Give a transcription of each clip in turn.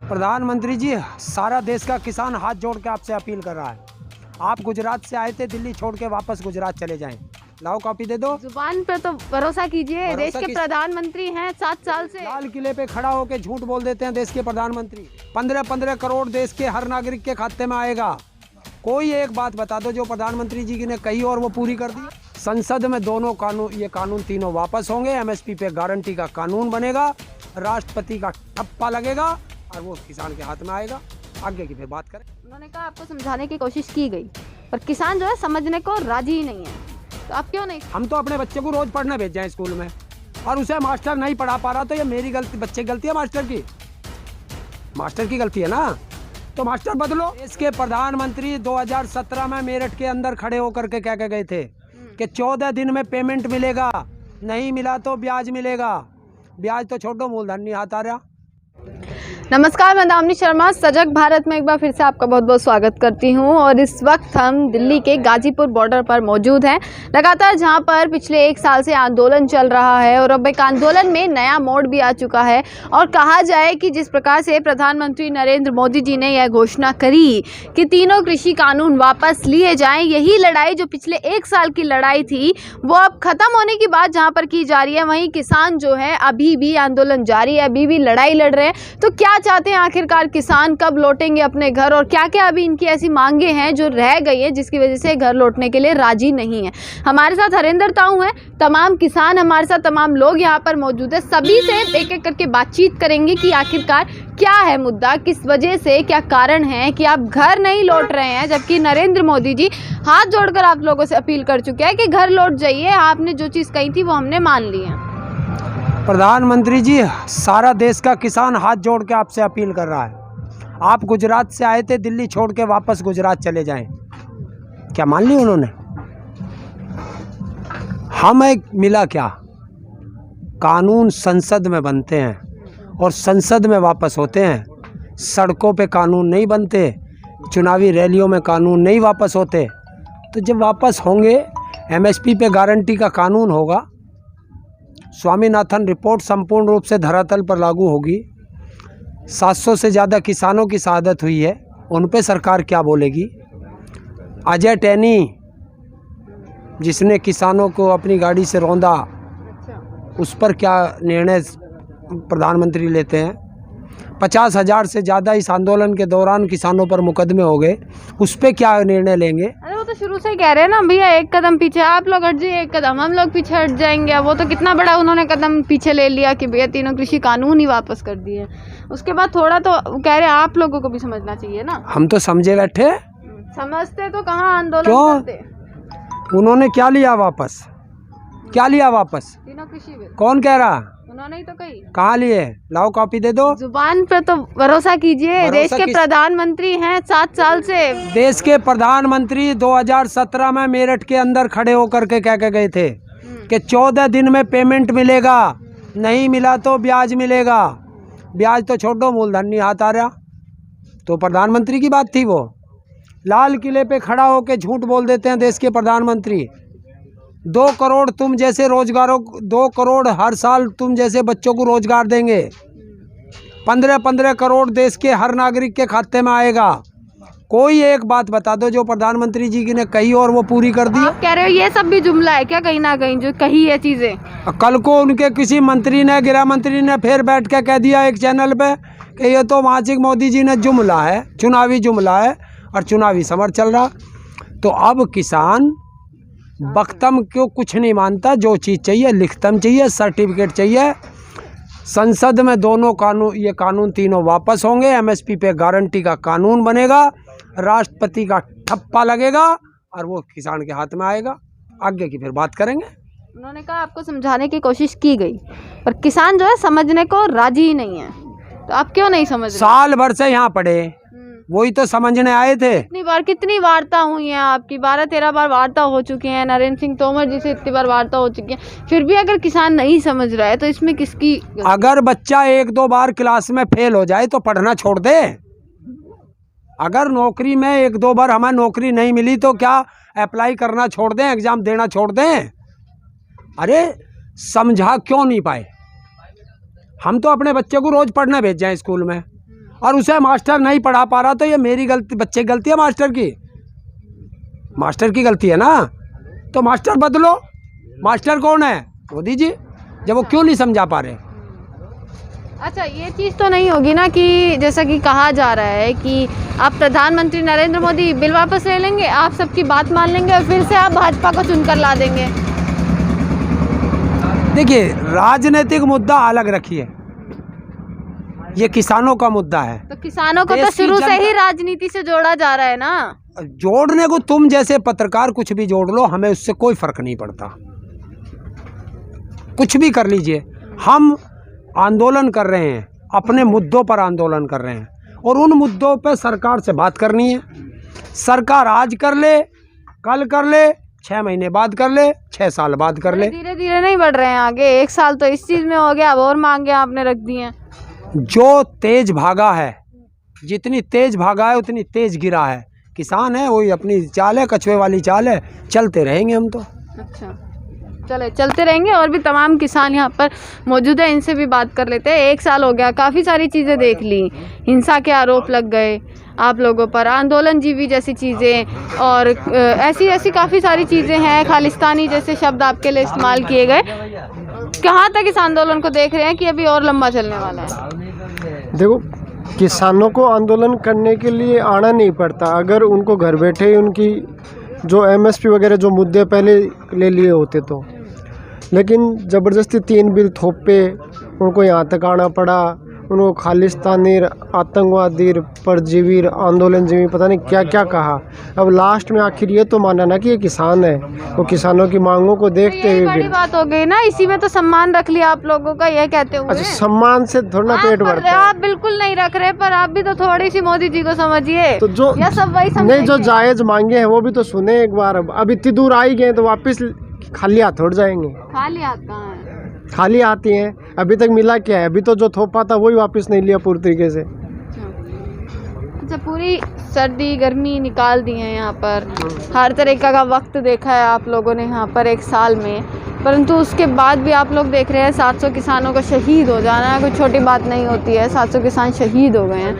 प्रधानमंत्री जी, सारा देश का किसान हाथ जोड़ के आपसे अपील कर रहा है। आप गुजरात से आए थे, दिल्ली छोड़ के वापस गुजरात चले जाएं। लाओ कॉपी दे दो। जुबान पे तो भरोसा कीजिए। देश के प्रधानमंत्री हैं 7 साल से। लाल किले पे खड़ा होकर झूठ बोल देते हैं देश के प्रधानमंत्री। 15-15 करोड़ देश के हर नागरिक के खाते में आएगा। कोई एक बात बता दो जो प्रधानमंत्री जी ने कही और वो पूरी कर दी। संसद में दोनों कानून तीनों वापस होंगे। एमएसपी पे गारंटी का कानून बनेगा, राष्ट्रपति का ठप्पा लगेगा और वो किसान के हाथ में आएगा। आगे की फिर बात करें। उन्होंने कहा आपको समझाने की कोशिश की गई, पर किसान जो है समझने को राजी ही नहीं है। तो आप क्यों नहीं? हम तो अपने बच्चे को रोज पढ़ने भेज जाएं स्कूल में और उसे मास्टर नहीं पढ़ा पा रहा, तो ये मेरी गलती, बच्चे की गलती है? मास्टर की गलती है ना, तो मास्टर बदलो। देश के प्रधानमंत्री 2017 में मेरठ के अंदर खड़े होकर के क्या कह गए थे कि 14 दिन में पेमेंट मिलेगा, नहीं मिला तो ब्याज मिलेगा। ब्याज तो छोड़ो, मूलधन नहीं हाथ आ रहा। नमस्कार, मैं दामिनी शर्मा सजग भारत में एक बार फिर से आपका बहुत बहुत स्वागत करती हूं। और इस वक्त हम दिल्ली के गाजीपुर बॉर्डर पर मौजूद हैं, लगातार जहां पर पिछले 1 साल से आंदोलन चल रहा है और अब एक आंदोलन में नया मोड़ भी आ चुका है। और कहा जाए कि जिस प्रकार से प्रधानमंत्री नरेंद्र मोदी जी ने यह घोषणा करी कि तीनों कृषि कानून वापस लिए जाएं, यही लड़ाई जो पिछले 1 साल की लड़ाई थी वो अब खत्म होने की बात जहाँ पर की जा रही है, वहीं किसान जो है अभी भी आंदोलन जारी है, अभी भी लड़ाई लड़ रहे हैं। तो क्या चाहते हैं आखिरकार किसान, कब लौटेंगे अपने घर और क्या क्या अभी इनकी ऐसी मांगे हैं जो रह गई है जिसकी वजह से घर लौटने के लिए राजी नहीं है? हमारे साथ हरेंद्र ताऊ हैं, तमाम किसान हमारे साथ, तमाम लोग यहाँ पर मौजूद है। सभी से एक एक करके बातचीत करेंगे कि आखिरकार क्या है मुद्दा, किस वजह से, क्या कारण है कि आप घर नहीं लौट रहे हैं, जबकि नरेंद्र मोदी जी हाथ जोड़कर आप लोगों से अपील कर चुके हैं कि घर लौट जाइए, आपने जो चीज़ कही थी वो हमने मान ली है। प्रधानमंत्री जी, सारा देश का किसान हाथ जोड़ के आपसे अपील कर रहा है। आप गुजरात से आए थे, दिल्ली छोड़ के वापस गुजरात चले जाएं। क्या मान ली उन्होंने? हमें मिला क्या? कानून संसद में बनते हैं और संसद में वापस होते हैं। सड़कों पे कानून नहीं बनते, चुनावी रैलियों में कानून नहीं वापस होते। तो जब वापस होंगे, एमएसपी पे गारंटी का कानून होगा, स्वामीनाथन रिपोर्ट संपूर्ण रूप से धरातल पर लागू होगी। 700 से ज़्यादा किसानों की शहादत हुई है, उन पे सरकार क्या बोलेगी? अजय टैनी जिसने किसानों को अपनी गाड़ी से रौंदा, उस पर क्या निर्णय प्रधानमंत्री लेते हैं? 50,000 से ज़्यादा इस आंदोलन के दौरान किसानों पर मुकदमे हो गए, उस पर क्या निर्णय लेंगे? अरे वो तो शुरू से ही कह रहे हैं ना भैया, एक कदम पीछे आप लोग हट जाइए, एक कदम हम लोग पीछे हट जाएंगे। वो तो कितना बड़ा उन्होंने कदम पीछे ले लिया कि भैया तीनों कृषि कानून ही वापस कर दिए। उसके बाद थोड़ा तो कह रहे हैं आप लोगों को भी समझना चाहिए ना। हम तो समझे बैठे। समझते तो कहाँ आंदोलन क्यों? करते। उन्होंने क्या लिया वापस? क्या लिया वापस? तीनों कृषि बिल कौन कह रहा? उन्होंने ही तो कही। कहाँ लिए? लाओ कॉपी दे दो। जुबान पे तो भरोसा कीजिए। देश के प्रधानमंत्री हैं 7 साल से। देश के प्रधानमंत्री 2017 में मेरठ के अंदर खड़े होकर के क्या कह गए थे कि 14 दिन में पेमेंट मिलेगा, नहीं मिला तो ब्याज मिलेगा। ब्याज तो छोड़ो, मूलधन नहीं हाथ आ रहा। तो प्रधानमंत्री की बात थी वो। लाल किले पे खड़ा होकर झूठ बोल देते हैं देश के प्रधानमंत्री। 2 करोड़ तुम जैसे रोजगारों, 2 करोड़ हर साल तुम जैसे बच्चों को रोजगार देंगे। 15-15 करोड़ देश के हर नागरिक के खाते में आएगा। कोई एक बात बता दो जो प्रधानमंत्री जी ने कही और वो पूरी कर दी। आप कह रहे हो ये सब भी जुमला है क्या, कहीं ना कहीं जो कही है चीजें? कल को उनके किसी मंत्री ने, गृह मंत्री ने फिर बैठ के कह दिया एक चैनल पे कि ये तो वाचिक मोदी जी ने जुमला है, चुनावी जुमला है और चुनावी समर चल रहा। तो अब किसान बख्तम क्यों कुछ नहीं मानता, जो चीज़ चाहिए लिखतम चाहिए, सर्टिफिकेट चाहिए। संसद में दोनों कानून तीनों वापस होंगे। एमएसपी पे गारंटी का कानून बनेगा, राष्ट्रपति का ठप्पा लगेगा और वो किसान के हाथ में आएगा। आगे की फिर बात करेंगे। उन्होंने कहा आपको समझाने की कोशिश की गई, पर किसान जो है समझने को राजी ही नहीं है। तो आप क्यों नहीं समझ रहे? साल भर से यहाँ पड़े, वही तो समझने आए थे। कितनी वार्ता हुई है आपकी? 12-13 बार वार्ता हो चुकी है, नरेंद्र सिंह तोमर जी से इतनी बार वार्ता हो चुकी है, फिर भी अगर किसान नहीं समझ रहा है तो इसमें किसकी? अगर बच्चा 1-2 बार क्लास में फेल हो जाए तो पढ़ना छोड़ दे। अगर नौकरी में 1-2 बार हमें नौकरी नहीं मिली तो क्या अप्लाई करना छोड़ दें, एग्जाम देना छोड़ दें? अरे समझा क्यों नहीं पाए? हम तो अपने बच्चे को रोज पढ़ने भेज जाएं स्कूल में और उसे मास्टर नहीं पढ़ा पा रहा तो ये मेरी गलती, बच्चे की गलती है, मास्टर की गलती है ना। तो मास्टर बदलो। मास्टर कौन है? वो दीजिए, जब वो क्यों नहीं समझा पा रहे। अच्छा, ये चीज़ तो नहीं होगी ना कि जैसा कि कहा जा रहा है कि आप प्रधानमंत्री नरेंद्र मोदी बिल वापस ले लेंगे, आप सबकी बात मान लेंगे और फिर से आप भाजपा को चुनकर ला देंगे। देखिए, राजनीतिक मुद्दा अलग रखिए, ये किसानों का मुद्दा है। तो किसानों को तो देश की शुरू से जनता- ही राजनीति से जोड़ा जा रहा है ना। जोड़ने को तुम जैसे पत्रकार कुछ भी जोड़ लो, हमें उससे कोई फर्क नहीं पड़ता। कुछ भी कर लीजिए, हम आंदोलन कर रहे हैं, अपने मुद्दों पर आंदोलन कर रहे हैं और उन मुद्दों पे सरकार से बात करनी है। सरकार आज कर ले, कल कर ले, 6 महीने बाद कर ले, 6 साल बाद कर ले। धीरे धीरे नहीं बढ़ रहे हैं आगे। 1 साल तो इस चीज़ में हो गया, अब और मांगे आपने रख दी हैं। जो तेज भागा है, जितनी तेज भागा है उतनी तेज गिरा है। किसान है, वही अपनी चाल है, कछुए वाली चाल है, चलते रहेंगे हम तो। अच्छा, चले चलते रहेंगे। और भी तमाम किसान यहाँ पर मौजूद है, इनसे भी बात कर लेते हैं। 1 साल हो गया, काफ़ी सारी चीज़ें देख ली, हिंसा के आरोप लग गए आप लोगों पर, आंदोलन जीवी जैसी चीज़ें और ऐसी काफ़ी सारी चीज़ें हैं, खालिस्तानी जैसे शब्द आपके लिए इस्तेमाल किए गए। कहाँ तक इस आंदोलन को देख रहे हैं कि अभी और लंबा चलने वाला है? देखो, किसानों को आंदोलन करने के लिए आना नहीं पड़ता, अगर उनको घर बैठे ही उनकी जो एमएसपी वगैरह जो मुद्दे पहले ले लिए होते तो। लेकिन ज़बरदस्ती 3 बिल थोपे उनको यहाँ तक आना पड़ा, उनको खालिस्तानी, आतंकवादी, परजीवी, आंदोलनजीवी, पता नहीं क्या क्या कहा। अब लास्ट में आखिर ये तो माना ना कि ये किसान है, वो किसानों की मांगों को देखते यही हुए बड़ी बिल। बात हो गई ना, इसी में तो सम्मान रख लिया आप लोगों का, ये कहते हुए। अच्छा, सम्मान से थोड़ा पेट भरता है। आप बिल्कुल नहीं रख रहे, पर आप भी तो थोड़ी सी मोदी जी को समझिए। तो जो या सब वही नहीं, जो समझेंगे? जायज़ मांगे हैं वो भी तो सुने एक बार। अब इतनी दूर आई गए तो वापस खाली हाथ उड़ जाएंगे। खाली हाथ कहाँ है? खाली आती हैं, अभी तक मिला क्या है? अभी तो जो थोपा था वही वापस नहीं लिया पूरी तरीके से। अच्छा, पूरी सर्दी गर्मी निकाल दी है यहाँ पर, हर तरीका का वक्त देखा है आप लोगों ने यहाँ पर 1 साल में, परंतु उसके बाद भी आप लोग देख रहे हैं 700 किसानों का शहीद हो जाना कोई छोटी बात नहीं होती है। 700 किसान शहीद हो गए हैं,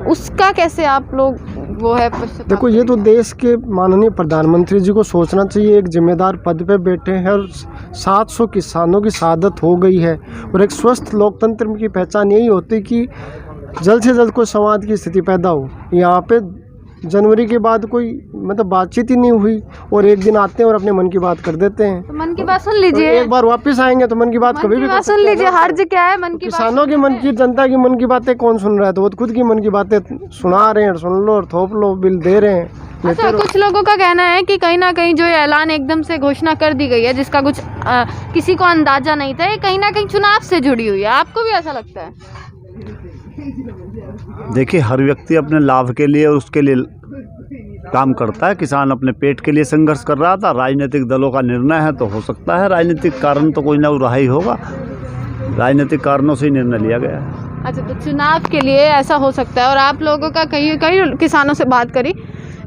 उसका कैसे आप लोग वो है पश्चाताप? देखो, ये तो देश के माननीय प्रधानमंत्री जी को सोचना चाहिए, एक जिम्मेदार पद पे बैठे हैं और 700 किसानों की शहादत हो गई है। और एक स्वस्थ लोकतंत्र की पहचान यही होती कि जल्द से जल्द कोई संवाद की स्थिति पैदा हो। यहाँ पे जनवरी के बाद कोई मतलब बातचीत ही नहीं हुई और एक दिन आते हैं और अपने मन की बात कर देते हैं। तो मन की बात सुन लीजिए, एक बार वापस आएंगे तो मन की बात कभी भी कर सुन सकते हैं लीजिए, ना। हर्ज क्या है? मन की बात किसानों के मन की, जनता की मन की बातें कौन सुन रहा है? तो वो खुद की मन की बातें सुना रहे हैं, सुन लो और थोप लो, बिल दे रहे हैं। अच्छा, कुछ लोगों का कहना है कि कहीं ना कहीं जो ये ऐलान एकदम से घोषणा कर दी गई है, जिसका कुछ किसी को अंदाजा नहीं था, ये कहीं ना कहीं चुनाव से जुड़ी हुई है। आपको भी ऐसा लगता है? देखिए, हर व्यक्ति अपने लाभ के लिए उसके लिए काम करता है। किसान अपने पेट के लिए संघर्ष कर रहा था, राजनीतिक दलों का निर्णय है तो हो सकता है राजनीतिक कारण तो कोई ना रहा ही होगा, राजनीतिक कारणों से ही निर्णय लिया गया है। अच्छा, तो चुनाव के लिए ऐसा हो सकता है। और आप लोगों का कई किसानों से बात करी,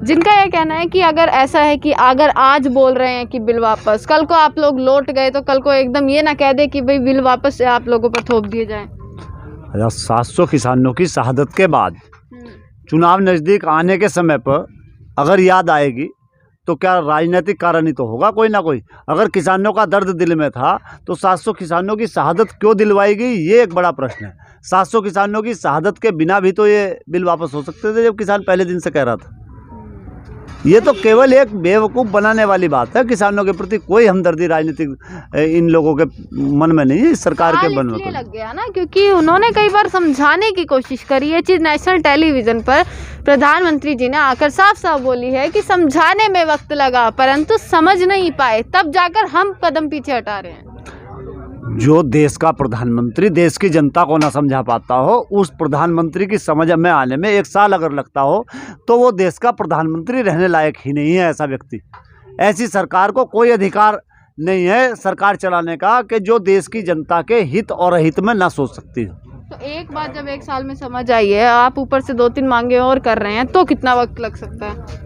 जिनका यह कहना है कि अगर ऐसा है कि अगर आज बोल रहे हैं कि बिल वापस, कल को आप लोग लौट गए तो कल को एकदम ये ना कह दे कि भाई बिल वापस से आप लोगों पर थोप दिए जाए। 700 किसानों की शहादत के बाद चुनाव नज़दीक आने के समय पर अगर याद आएगी तो क्या राजनीतिक कारण ही तो होगा कोई ना कोई। अगर किसानों का दर्द दिल में था तो 700 किसानों की शहादत क्यों दिलवाई गई, ये एक बड़ा प्रश्न है। 700 किसानों की शहादत के बिना भी तो ये बिल वापस हो सकते थे जब किसान पहले दिन से कह रहा था। ये तो केवल एक बेवकूफ़ बनाने वाली बात है। किसानों के प्रति कोई हमदर्दी राजनीतिक इन लोगों के मन में नहीं है, इस सरकार के मन में तो लग गया ना, क्योंकि उन्होंने कई बार समझाने की कोशिश करी। ये चीज़ नेशनल टेलीविज़न पर प्रधानमंत्री जी ने आकर साफ साफ बोली है कि समझाने में वक्त लगा परंतु समझ नहीं पाए, तब जाकर हम कदम पीछे हटा रहे हैं। जो देश का प्रधानमंत्री देश की जनता को ना समझा पाता हो, उस प्रधानमंत्री की समझ में आने में 1 साल अगर लगता हो तो वो देश का प्रधानमंत्री रहने लायक ही नहीं है। ऐसा व्यक्ति, ऐसी सरकार को कोई अधिकार नहीं है सरकार चलाने का कि जो देश की जनता के हित और अहित में ना सोच सकती है। तो एक बात जब 1 साल में समझ आई है, आप ऊपर से 2-3 मांगे और कर रहे हैं, तो कितना वक्त लग सकता है?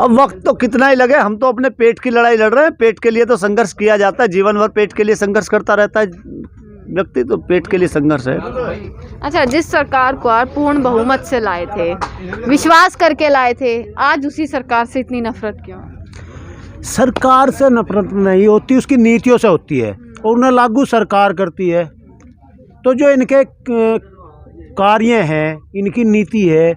अब वक्त तो कितना ही लगे, हम तो अपने पेट की लड़ाई लड़ रहे हैं। पेट के लिए तो संघर्ष किया जाता है, जीवन भर पेट के लिए संघर्ष करता रहता है व्यक्ति तो पेट के लिए संघर्ष है। अच्छा, जिस सरकार को आप पूर्ण बहुमत से लाए थे, विश्वास करके लाए थे, आज उसी सरकार से इतनी नफरत क्यों? सरकार से नफरत नहीं होती, उसकी नीतियों से होती है और उन्हें लागू सरकार करती है। तो जो इनके कार्य हैं, इनकी नीति है,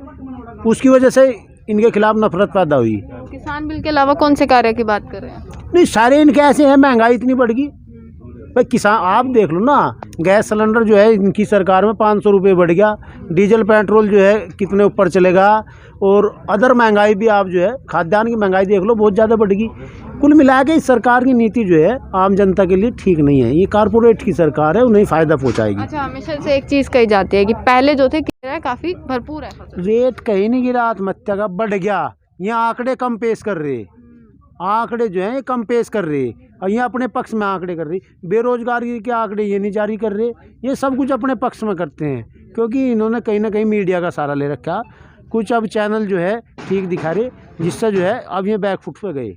उसकी वजह से इनके खिलाफ नफरत पैदा हुई। किसान बिल के अलावा कौन से कार्य की बात कर रहे हैं? नहीं, सारे इनके ऐसे हैं, महंगाई इतनी बढ़ गई भाई। किसान आप देख लो ना, गैस सिलेंडर जो है इनकी सरकार में 500 रुपये बढ़ गया, डीजल पेट्रोल जो है कितने ऊपर चलेगा, और अदर महंगाई भी आप जो है खाद्यान्न की महंगाई देख लो बहुत ज़्यादा बढ़ गई। कुल मिला के इस सरकार की नीति जो है आम जनता के लिए ठीक नहीं है। ये कारपोरेट की सरकार है, उन्हें फ़ायदा पहुँचाएगी। अच्छा, हमेशा से एक चीज़ कही जाती है कि पहले जो थे किराया काफ़ी भरपूर है, रेट कहीं नहीं गिरा, आत्महत्या का बढ़ गया। ये आंकड़े कम पेश कर रहे, आंकड़े जो हैं ये कम पेश कर रहे, और ये अपने पक्ष में आंकड़े कर रही। बेरोजगारी के आंकड़े ये नहीं जारी कर रहे, ये सब कुछ अपने पक्ष में करते हैं, क्योंकि इन्होंने कहीं ना कहीं मीडिया का सहारा ले रखा। कुछ अब चैनल जो है ठीक दिखा रहे, जिससे जो है अब ये बैकफुट पे गए।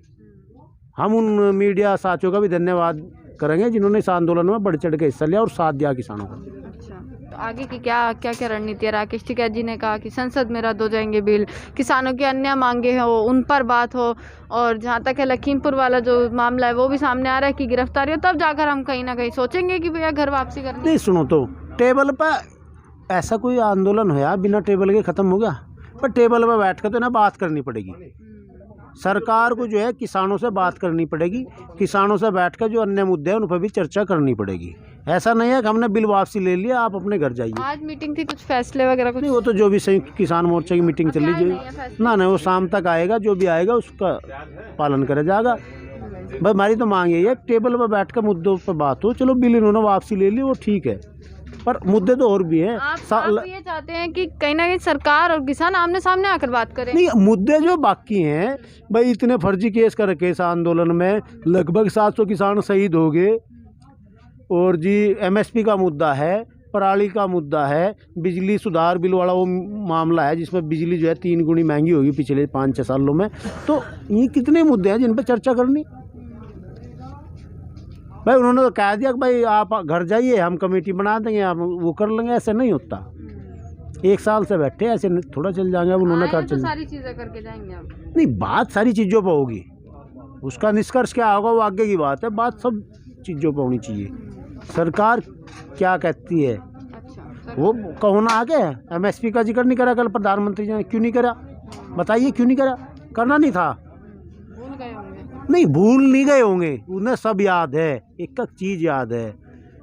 हम उन मीडिया साथियों का भी धन्यवाद करेंगे जिन्होंने इस आंदोलन में बढ़ चढ़ के हिस्सा लिया और साथ दिया किसानों का। अच्छा, तो आगे की क्या क्या रणनीति है? राकेश टिकैत जी ने कहा कि संसद में रद्द हो जाएंगे बिल, किसानों की अन्य मांगे हो उन पर बात हो, और जहाँ तक है लखीमपुर वाला जो मामला है वो भी सामने आ रहा है कि गिरफ्तारी हो, तब जाकर हम कहीं ना कहीं सोचेंगे कि भैया घर वापसी करनी। नहीं, सुनो तो, टेबल पर ऐसा कोई आंदोलन होया बिना टेबल के ख़त्म हो गया? पर टेबल पर बैठ कर तो ना बात करनी पड़ेगी। सरकार को जो है किसानों से बात करनी पड़ेगी, किसानों से बैठकर जो अन्य मुद्दे हैं उन पर भी चर्चा करनी पड़ेगी। ऐसा नहीं है कि हमने बिल वापसी ले लिया, आप अपने घर जाइए। आज मीटिंग थी, कुछ फैसले वगैरह कुछ? नहीं, वो तो जो भी संयुक्त किसान मोर्चा की मीटिंग चली जो ना वो शाम तक आएगा, जो भी आएगा उसका पालन करा जाएगा। भाई हमारी तो मांग यही है, टेबल पर बैठकर मुद्दों पर बात हो। चलो बिल इन्होंने वापसी ले ली, वो ठीक है, पर मुद्दे तो और भी हैं। आप ये चाहते हैं कि कहीं ना कहीं सरकार और किसान आमने सामने आकर बात करें? नहीं, मुद्दे जो बाकी हैं भाई, इतने फर्जी केस कर रखे इस आंदोलन में, लगभग 700 किसान शहीद हो गए, और जी MSP का मुद्दा है, पराली का मुद्दा है, बिजली सुधार बिल वाला वो मामला है जिसमें बिजली जो है 3 गुनी महंगी होगी पिछले 5-6 सालों में। तो ये कितने मुद्दे हैं जिन पर चर्चा करनी। भाई उन्होंने तो कह दिया कि भाई आप घर जाइए, हम कमेटी बना देंगे, आप वो कर लेंगे। ऐसे नहीं होता, 1 साल से बैठे ऐसे थोड़ा चल जाएंगे। अब उन्होंने कहा चल सारी चीज़ें करके जाएंगे आप? नहीं, बात सारी चीज़ों पर होगी, उसका निष्कर्ष क्या होगा वो आगे की बात है। बात सब चीज़ों पर होनी चाहिए। सरकार क्या कहती है वो कहो ना। आगे MSP का जिक्र नहीं करा कल प्रधानमंत्री जी ने, क्यों नहीं करा बताइए, क्यों नहीं करा? करना नहीं था? नहीं, भूल नहीं गए होंगे, उन्हें सब याद है, एक एक चीज़ याद है।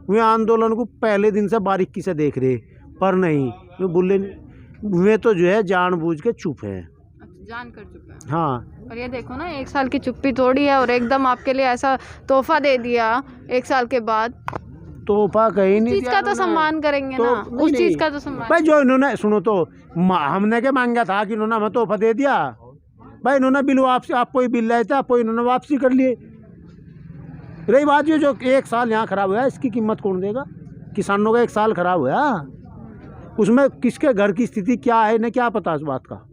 वे आंदोलन को पहले दिन से बारीकी से देख रहे, पर नहीं वे बोले, वे तो जो है जानबूझ के चुप हैं। जान कर चुका है। हाँ, और ये देखो ना, 1 साल की चुप्पी थोड़ी है, और एकदम आपके लिए ऐसा तोहफा दे दिया 1 साल के बाद। तोहफा कहीं नहीं, चीज का तो सम्मान करेंगे तो ना, उस चीज का तो सम्मान। भाई जो इन्होंने, सुनो तो, हमने क्या मांगा था कि इन्होंने हमें तोहफा दे दिया? भाई इन्होंने बिल वापसी, आपको ही बिल लाए थे, आपको इन्होंने वापसी कर लिए। रही बात ये जो 1 साल यहाँ खराब हुआ, इसकी कीमत कौन देगा? किसानों का 1 साल खराब हुआ, उसमें किसके घर की स्थिति क्या है इन्हें क्या पता इस बात का।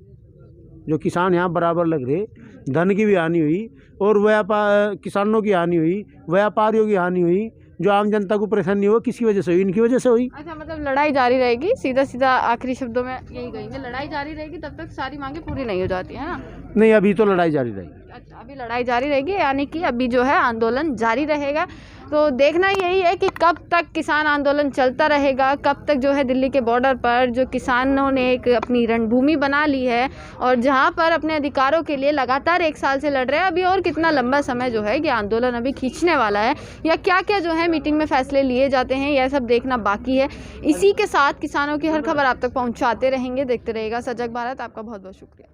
जो किसान यहाँ बराबर लग रहे, धन की भी हानि हुई, और व्यापार किसानों की हानि हुई, व्यापारियों की हानि हुई, जो आम जनता को परेशानी हो किसकी वजह से हुई? इनकी वजह से हुई। अच्छा, मतलब लड़ाई जारी रहेगी, सीधा सीधा आखिरी शब्दों में यही कहेंगे, लड़ाई जारी रहेगी तब तक सारी मांगे पूरी नहीं हो जाती है ना? नहीं, अभी तो लड़ाई जारी रहेगी। अच्छा, अभी लड़ाई जारी रहेगी, यानी कि अभी जो है आंदोलन जारी रहेगा। तो देखना यही है कि कब तक किसान आंदोलन चलता रहेगा, कब तक जो है दिल्ली के बॉर्डर पर जो किसानों ने एक अपनी रणभूमि बना ली है, और जहां पर अपने अधिकारों के लिए लगातार 1 साल से लड़ रहे हैं, अभी और कितना लंबा समय जो है ये आंदोलन अभी खींचने वाला है, या क्या क्या जो है मीटिंग में फैसले लिए जाते हैं, यह सब देखना बाकी है। इसी के साथ किसानों की हर खबर आप तक पहुँचाते रहेंगे। देखते रहेगा सजग भारत। आपका बहुत बहुत शुक्रिया।